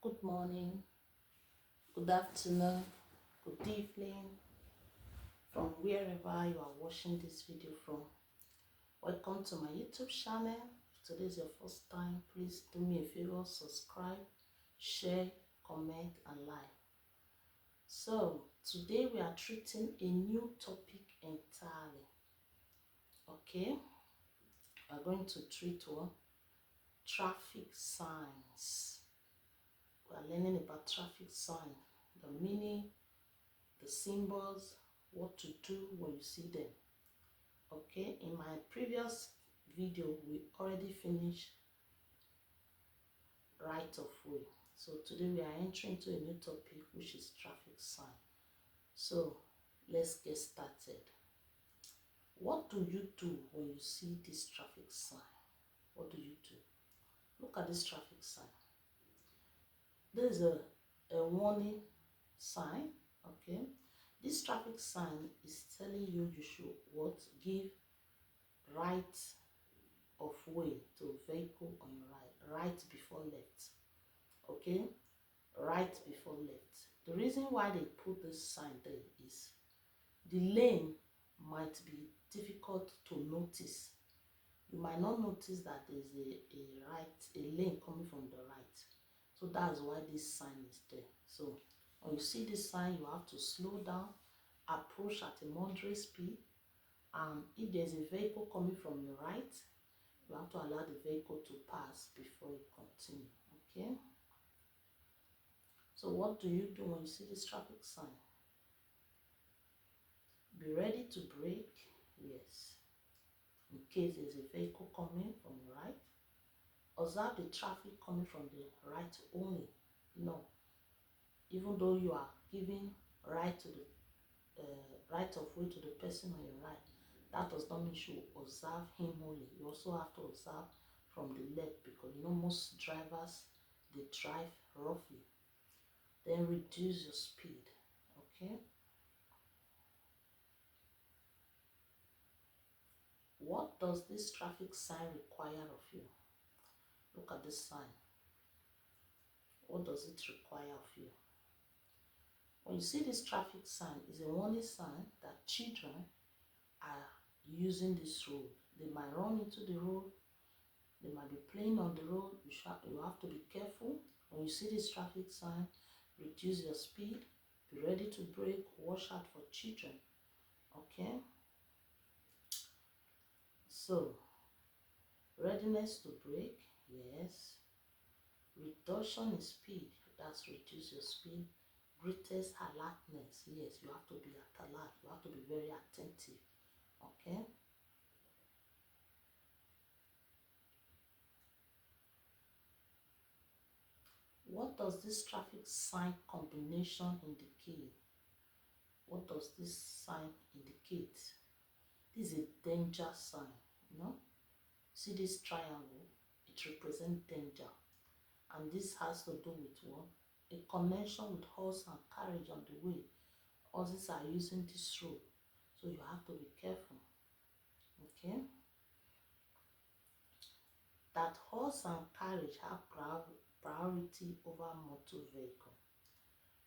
Good morning, good afternoon, good evening, from wherever you are watching this video from. Welcome to my YouTube channel. If today is your first time, please do me a favor, subscribe, share, comment, and like. So, today we are treating a new topic entirely. Okay, we are going to treat one traffic signs. We are learning about traffic signs, the meaning, the symbols, what to do when you see them. Okay, in my previous video we already finished right of way, so today we are entering to a new topic, which is traffic sign. So let's get started. What do you do when you see this traffic sign? What do you do? Look at this traffic sign. There's a warning sign. Okay, this traffic sign is telling you should what? Give right of way to vehicle on your right before left. Okay, right before left. The reason why they put this sign there is the lane might be difficult to notice. You might not notice that there's a lane coming from the right. So that's why this sign is there. So when you see this sign, you have to slow down, approach at a moderate speed, and if there's a vehicle coming from your right, you have to allow the vehicle to pass before you continue. Okay, so what do you do when you see this traffic sign? Be ready to brake, yes, in case there's a vehicle coming from the right. Observe the traffic coming from the right only. No, even though you are giving right to the right of way to the person on your right, that does not mean you observe him only. You also have to observe from the left, because you know most drivers, they drive roughly. Then reduce your speed. Okay, what does this traffic sign require of you? Look at this sign. What does it require of you? When you see this traffic sign, it's a warning sign that children are using this road. They might run into the road, they might be playing on the road. You have to be careful. When you see this traffic sign, reduce your speed, be ready to brake, watch out for children. Okay, so readiness to brake, yes. Reduction in speed, that's reduce your speed. Greatest alertness, yes, you have to be at alert, you have to be very attentive. Okay, what does this traffic sign combination indicate? What does this sign indicate? This is a danger sign. See this triangle, it represents danger, and this has to do with what? A connection with horse and carriage on the way. Horses are using this road, so you have to be careful. Okay, that horse and carriage have priority over motor vehicle.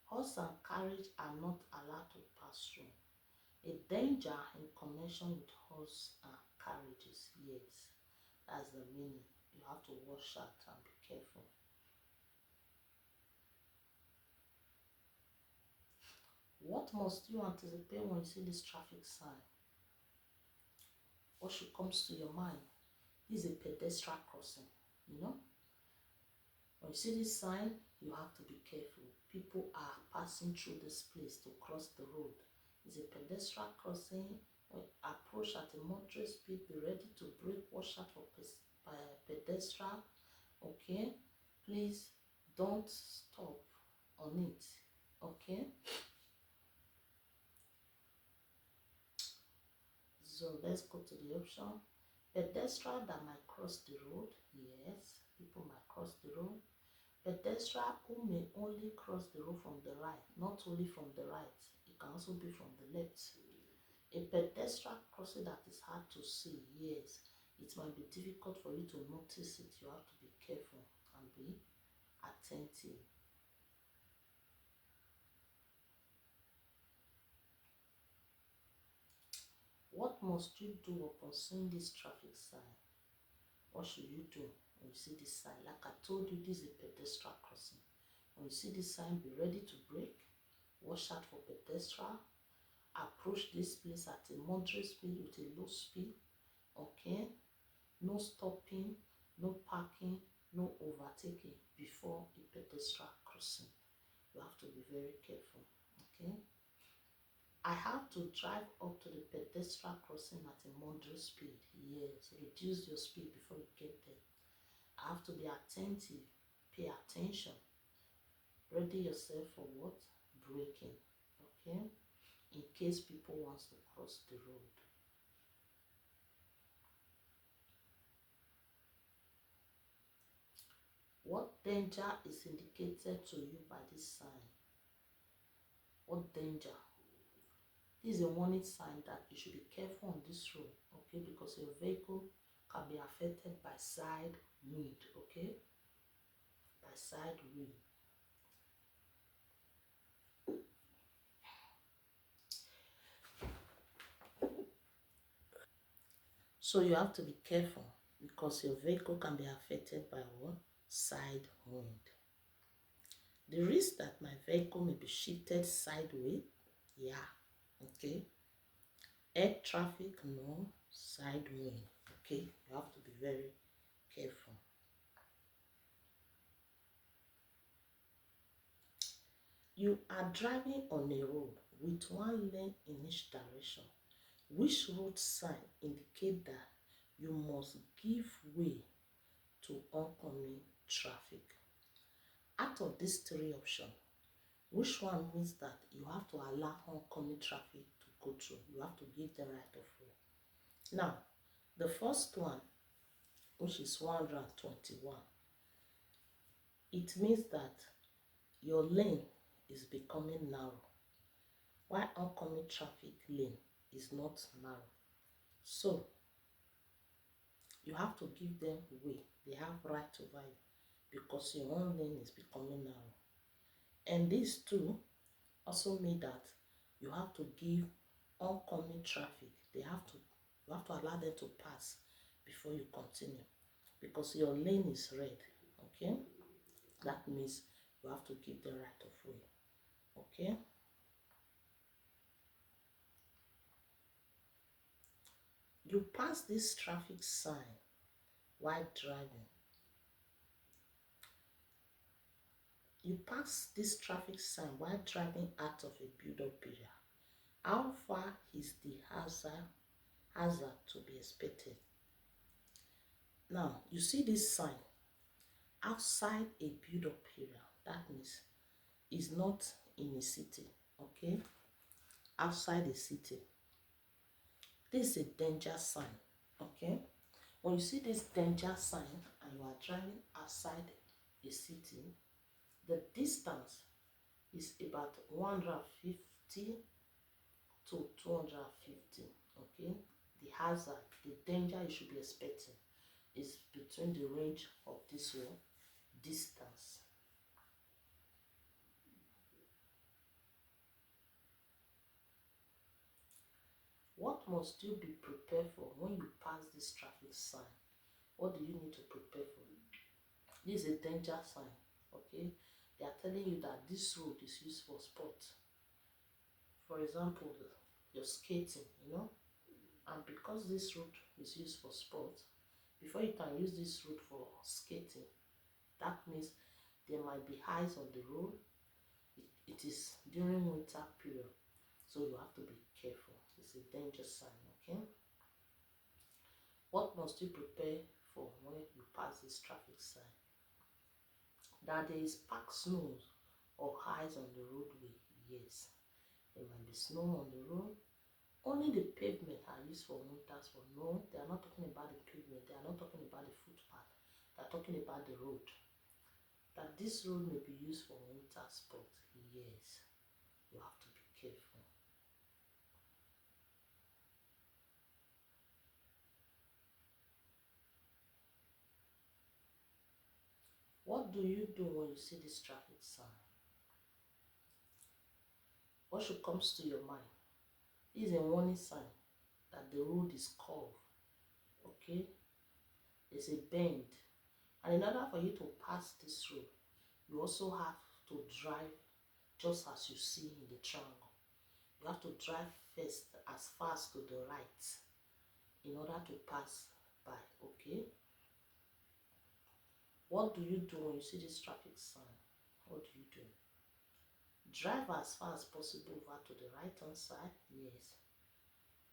Horse and carriage are not allowed to pass through. A danger in connection with horse and carriages, yes, that's the meaning. You have to watch out and be careful. What must you anticipate when you see this traffic sign? What should come to your mind? This is a pedestrian crossing. When you see this sign, you have to be careful. People are passing through this place to cross the road. It's a pedestrian crossing. When you approach at a moderate speed, be ready to brake, watch out for pedestrian. Okay, please don't stop on it. Okay, so let's go to the option. Pedestrian that might cross the road, yes, people might cross the road. Pedestrian who may only cross the road from the right, not only from the right, it can also be from the left. A pedestrian crossing that is hard to see, yes, it might be difficult for you to notice it. You have to be careful and be attentive. What must you do upon seeing this traffic sign? What should you do when you see this sign? Like I told you, this is a pedestrian crossing. When you see this sign, be ready to brake. Watch out for pedestrian. Approach this place at a moderate speed with a low speed. Okay? No stopping, no parking, no overtaking before a pedestrian crossing. You have to be very careful. Okay? I have to drive up to the pedestrian crossing at a moderate speed. Yes, reduce your speed before you get there. I have to be attentive, pay attention, ready yourself for what? Braking. Okay? In case people wants to cross the road. What danger is indicated to you by this sign? What danger? This is a warning sign that you should be careful on this road, okay? Because your vehicle can be affected by side wind, okay? By side wind. So you have to be careful because your vehicle can be affected by what? Side wind. The risk that my vehicle may be shifted sideways, yeah, okay. Air traffic, no. Side wind, okay. You have to be very careful. You are driving on a road with one lane in each direction. Which road sign indicate that you must give way to oncoming traffic? Out of these three options, which one means that you have to allow oncoming traffic to go through? You have to give them right of way. Now, the first one, which is 121, it means that your lane is becoming narrow, while oncoming traffic lane is not narrow. So, you have to give them way. They have right over you because your own lane is becoming narrow. And these two also mean that you have to give oncoming traffic. You have to allow them to pass before you continue because your lane is red. Okay, that means you have to give the right of way. Okay, you pass this traffic sign while driving. You pass this traffic sign while driving out of a build-up area. How far is the hazard to be expected? Now, you see this sign outside a build-up area. That means it's not in a city, okay? Outside a city. This is a danger sign, okay? When you see this danger sign and you are driving outside a city, the distance is about 150 to 250, okay? The hazard, the danger you should be expecting is between the range of this one distance. What must you be prepared for when you pass this traffic sign? What do you need to prepare for? This is a danger sign, okay? They are telling you that this road is used for sport. For example, you're skating, and because this road is used for sport, before you can use this road for skating, that means there might be ice on the road. It is during winter period, so you have to be careful. It's a danger sign, okay? What must you prepare for when you pass this traffic sign? That there is packed snow or ice on the roadway, yes. There might be snow on the road. Only the pavement are used for winter sport. No, they are not talking about the pavement. They are not talking about the footpath. They are talking about the road. That this road may be used for winter sport, yes. You have to be careful. What do you do when you see this traffic sign? What should comes to your mind? This is a warning sign that the road is curved, okay? There's a bend. And in order for you to pass this road, you also have to drive just as you see in the triangle. You have to drive first as fast to the right in order to pass by, okay? What do you do when you see this traffic sign? What do you do? Drive as far as possible over to the right hand side, yes.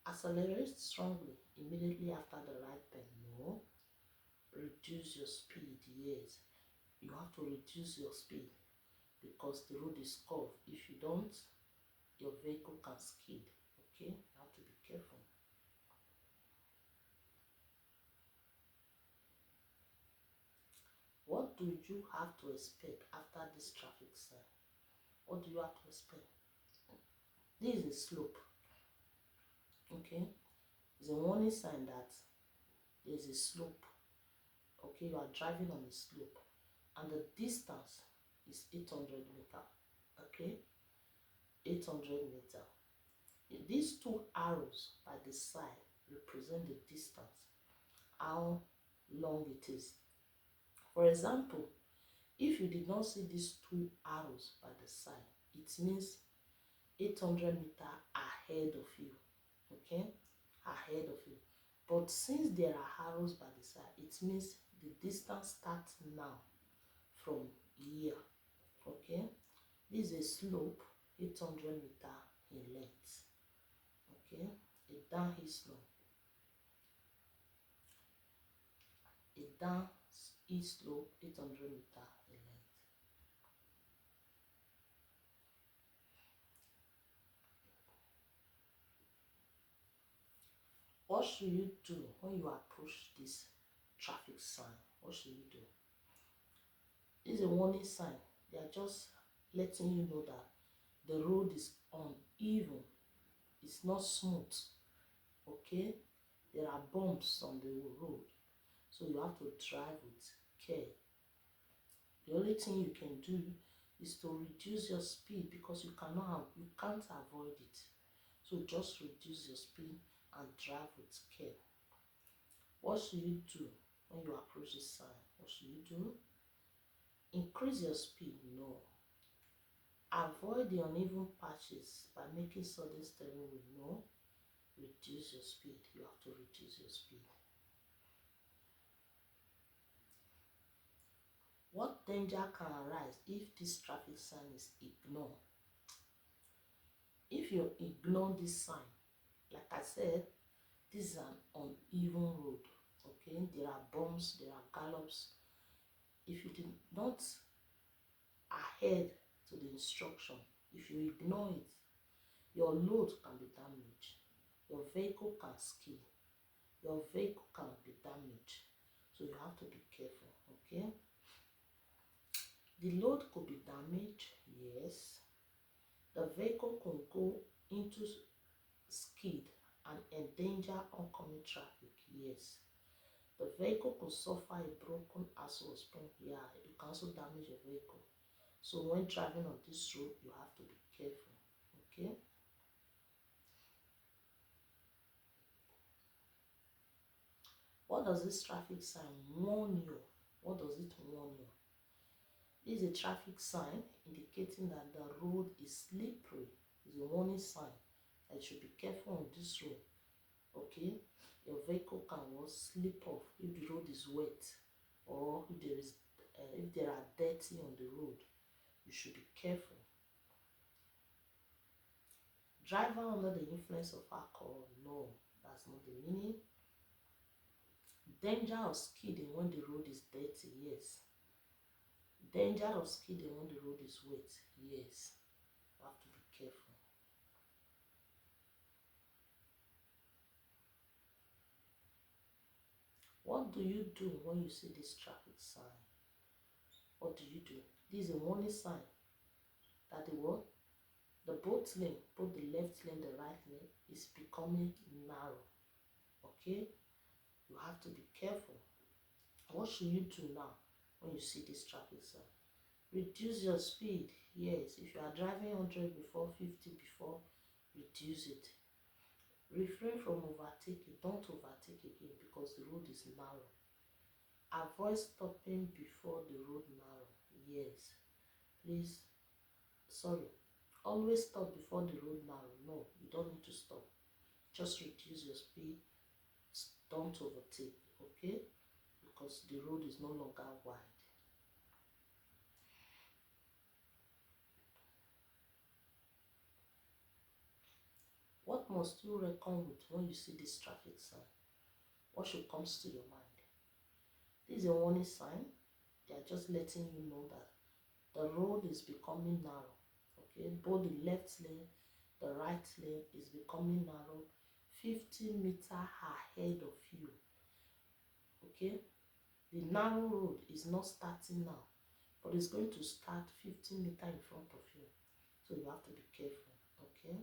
Accelerate strongly immediately after the right bend, no. Reduce your speed, yes. You have to reduce your speed because the road is curved. If you don't, your vehicle can skid, okay? You have to be careful. What do you have to expect after this traffic sign? What do you have to expect? This is a slope, okay? It's a warning sign that there's a slope, okay? You are driving on a slope and the distance is 800 meter, okay? 800 meter. These two arrows by the side represent the distance, how long it is. For example, if you did not see these two arrows by the side, it means 800 meter ahead of you, okay? Ahead of you. But since there are arrows by the side, it means the distance starts now from here, okay? This is a slope, 800 meter in length, okay? A downhill slope. A downhill slope, 800 meter in length. What should you do when you approach this traffic sign? What should you do? This is a warning sign. They are just letting you know that the road is uneven. It's not smooth, okay? There are bumps on the road, so you have to drive with care. The only thing you can do is to reduce your speed because you can't avoid it. So just reduce your speed and drive with care. What should you do when you approach this sign? What should you do? Increase your speed, no. Avoid the uneven patches by making sudden steering wheel, no. Reduce your speed. You have to reduce your speed. What danger can arise if this traffic sign is ignored? If you ignore this sign, like I said, this is an uneven road, okay? There are bumps, there are gallops. If you did not adhere to the instruction, if you ignore it, your load can be damaged, your vehicle can skid, your vehicle can be damaged. So you have to be careful, okay? The load could be damaged, yes. The vehicle can go into skid and endanger oncoming traffic, yes. The vehicle could suffer a broken axle spring, yeah. You can also damage your vehicle. So when driving on this road, you have to be careful, okay? What does this traffic sign warn you? What does it warn you? This is a traffic sign indicating that the road is slippery. It's a warning sign that you should be careful on this road, okay? Your vehicle can slip off if the road is wet or if there are dirty on the road. You should be careful. Driver under the influence of alcohol, no, that's not the meaning. Danger of skidding when the road is dirty, yes. Danger of skidding when the road is wet, yes. You have to be careful. What do you do when you see this traffic sign? What do you do? This is a warning sign that the what? The both lane, both the left lane, the right lane, is becoming narrow, okay? You have to be careful. What should you do now when you see this traffic sign? Reduce your speed, yes. If you are driving 100 before, 50 before, reduce it. Refrain from overtaking. Don't overtake again because the road is narrow. Avoid stopping before the road narrow. Yes. Please, sorry. Always stop before the road narrow. No, you don't need to stop. Just reduce your speed. Don't overtake, okay? Because the road is no longer wide. What must you reckon with when you see this traffic sign? What should come to your mind? This is a warning sign. They are just letting you know that the road is becoming narrow. Okay, both the left lane, the right lane is becoming narrow, 50 meters ahead of you. Okay, the narrow road is not starting now, but it's going to start 50 meters in front of you. So you have to be careful. Okay,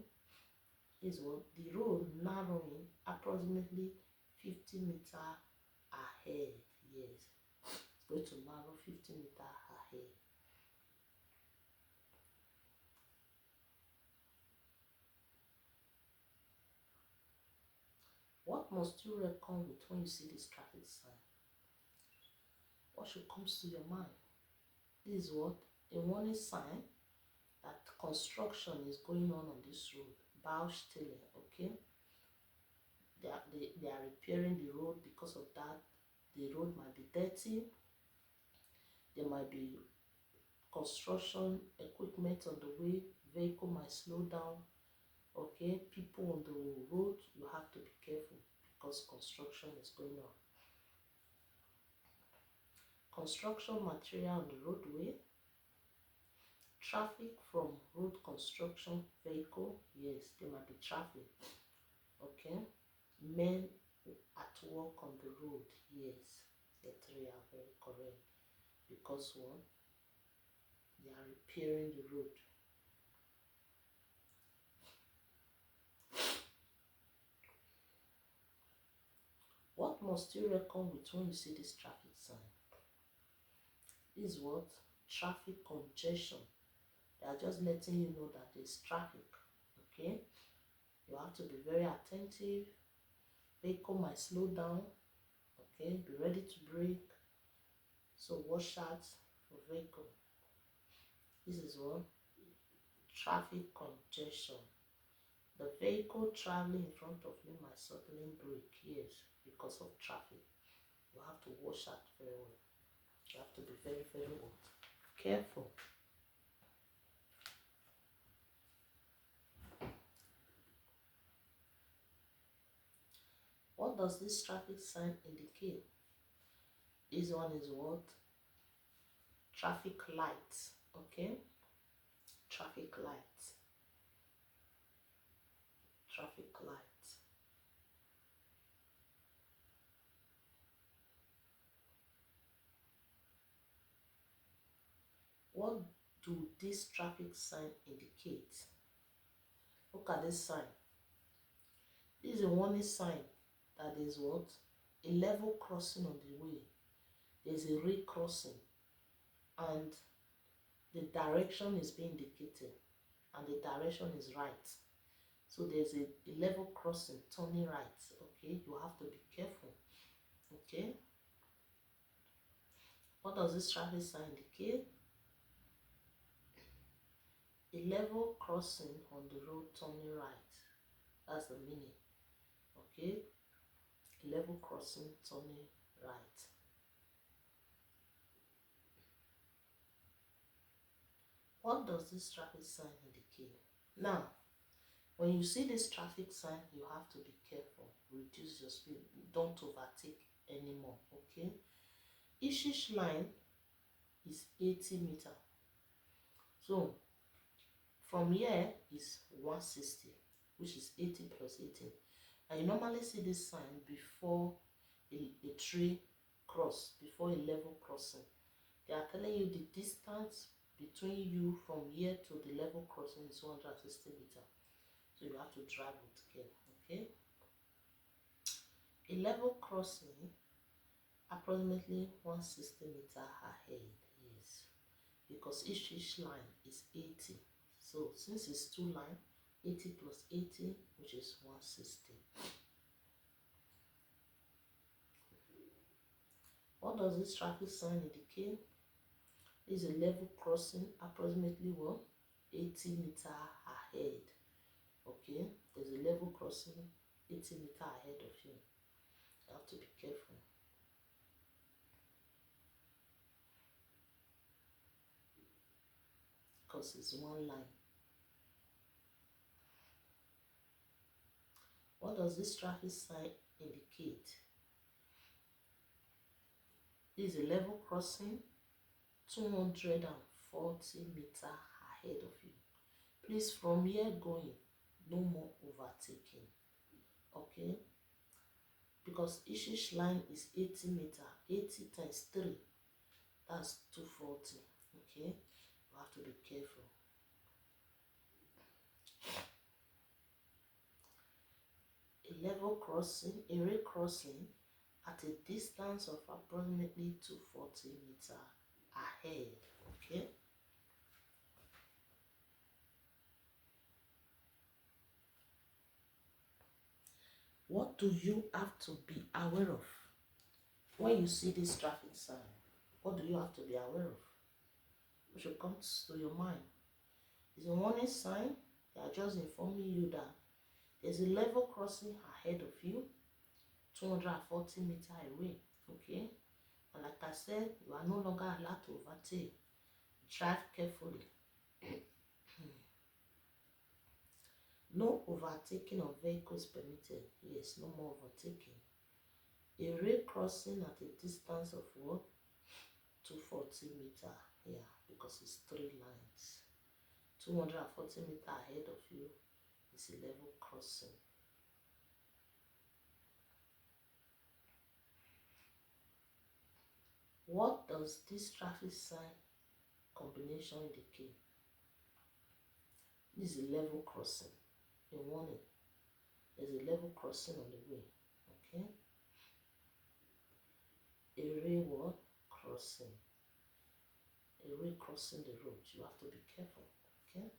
is what the road narrowing approximately 50 meters ahead. Yes, it's going to narrow 50 meters ahead. What must you reckon with when you see this traffic sign? What should come to your mind? This is what a warning sign that construction is going on this road. Baustelle, okay? They are repairing the road. Because of that, the road might be dirty. There might be construction equipment on the way. Vehicle might slow down. Okay, people on the road, you have to be careful because construction is going on. Construction material on the roadway. Traffic from road construction vehicle. Yes, there might be traffic. Okay, men at work on the road. Yes, the three are very correct because one, they are repairing the road. What must you reckon with when you see this traffic sign? This is what? Traffic congestion. They are just letting you know that there's traffic. Okay, you have to be very attentive. Vehicle might slow down. Okay, be ready to brake. So watch out for vehicle. This is what? Traffic congestion. The vehicle traveling in front of you might suddenly brake. Yes, because of traffic. You have to watch out very well. You have to be very, very careful. What does this traffic sign indicate? This one is what? Traffic lights. Okay, traffic lights. Traffic lights. What do this traffic sign indicate? Look at this sign. This is a warning sign that is what? A level crossing on the way. There's a recrossing and the direction is being indicated and the direction is right. So there's a level crossing turning right. Okay, you have to be careful. Okay, what does this traffic sign indicate? A level crossing on the road turning right. That's the meaning. Okay, a level crossing turning right. What does this traffic sign indicate? Now, when you see this traffic sign, you have to be careful. Reduce your speed. Don't overtake anymore. Okay, each line is 80 meters. So from here is 160, which is 80 plus 80. And you normally see this sign before a tree cross, before a level crossing. They are telling you the distance between you from here to the level crossing is 160 meters. So you have to drive with care. Okay, a level crossing approximately 160 meters ahead. Yes, because each line is 80. So since it's two lines, 80 plus 80, which is 160. What does this traffic sign indicate? Is a level crossing approximately what? 80 meter ahead. Okay, there's a level crossing 80 meter ahead of you. You have to be careful. Because it's one line. What does this traffic sign indicate? This is a level crossing 240 meter ahead of you. Please, from here going, no more overtaking. Okay, because each line is 80 meter. 80 times 3, that's 240. Okay, you have to be careful. A level crossing, a ray crossing at a distance of approximately 240 meter ahead. Okay, what do you have to be aware of when you see this traffic sign? What do you have to be aware of? What should come to your mind? It's a warning sign. They are just informing you that there's a level crossing ahead of you, 240 meter away. Okay, and like I said, you are no longer allowed to overtake. Drive carefully. No overtaking of vehicles permitted. Yes, no more overtaking. A ray crossing at a distance of what? 240 meter. Yeah, because it's 3 lines. 240 meter ahead of you is a level crossing. What does this traffic sign combination indicate? This is a level crossing. A warning. There's a level crossing on the way. Okay. A ray what? Crossing. A ray crossing the road. You have to be careful. Okay.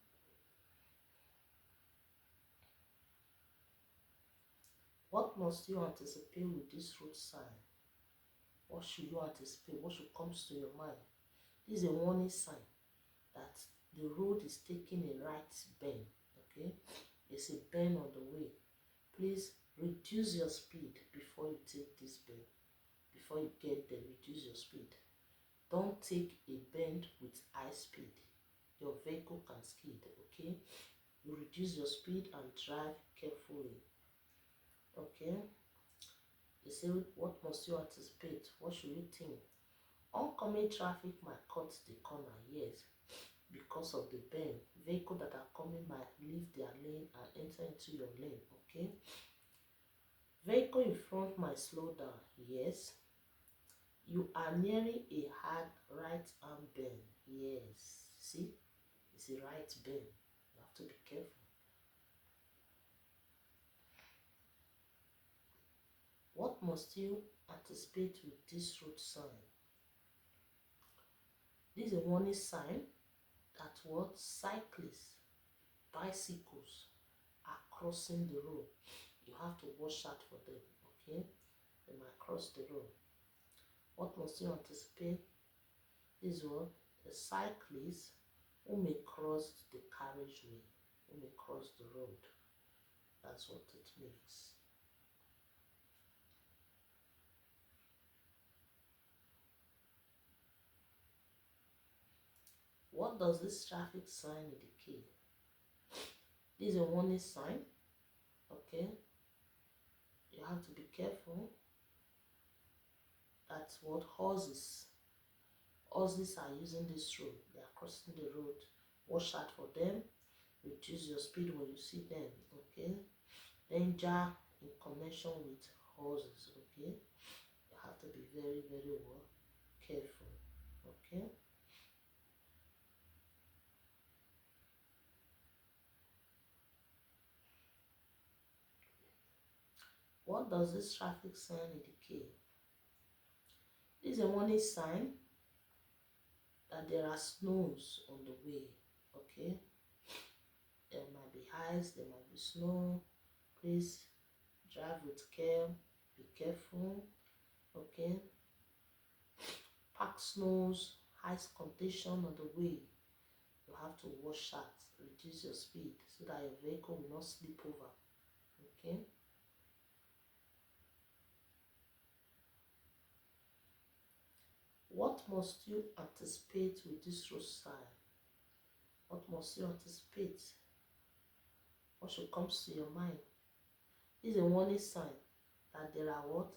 What must you anticipate with this road sign? What should you anticipate? What should come to your mind? This is a warning sign that the road is taking a right bend. Okay, it's a bend on the way. Please reduce your speed before you take this bend. Before you get there, reduce your speed. Don't take a bend with high speed. Your vehicle can skid. Okay, you reduce your speed and drive carefully. Okay, they say, what must you anticipate? What should you think? Oncoming traffic might cut the corner, yes, because of the bend. Vehicles that are coming might leave their lane and enter into your lane. Okay, vehicle in front might slow down, yes. You are nearing a hard right arm bend, yes. See, it's a right bend. You have to be careful. What must you anticipate with this road sign? This is a warning sign that what cyclists, bicycles are crossing the road. You have to watch out for them. Okay, they might cross the road. What must you anticipate? This is what a cyclist who may cross the carriageway, who may cross the road. That's what it means. What does this traffic sign indicate? This is a warning sign. Okay, you have to be careful. That's what horses are using this road. They are crossing the road. Watch out for them. Reduce your speed when you see them. Okay, danger in connection with horses. Okay, you have to be very, very well careful. Okay. What does this traffic sign indicate? This is a warning sign that there are snows on the way. Okay, There might be ice, there might be snow. Please drive with care, be careful, okay? Pack snows, ice condition on the way. You have to watch that, reduce your speed so that your vehicle will not slip over, okay? What must you anticipate with this road sign? What must you anticipate? What should come to your mind? This is a warning sign that there are what?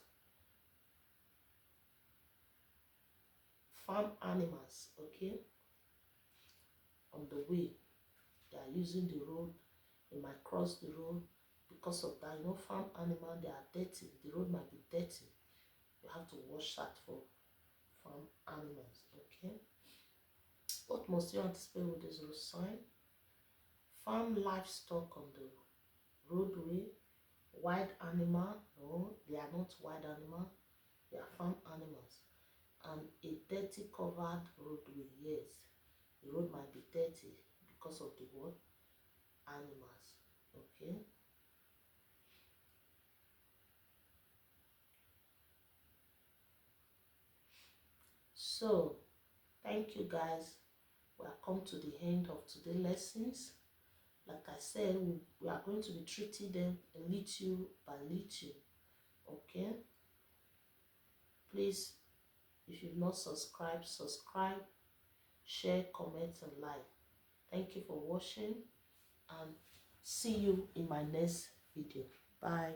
Farm animals, okay? On the way. They are using the road. They might cross the road. Because of that, you know, farm animals, they are dirty. The road might be dirty. You have to watch that for farm animals, okay? What must you anticipate with this road sign? Farm livestock on the roadway. Wild animal, no, they are not wild animal. They are farm animals. And a dirty covered roadway, yes. The road might be dirty because of the what? Animals, okay? So, thank you guys. We have come to the end of today's lessons. Like I said, we are going to be treating them little by little, okay? Please, if you've not subscribed, subscribe, share, comment, and like. Thank you for watching, and see you in my next video. Bye.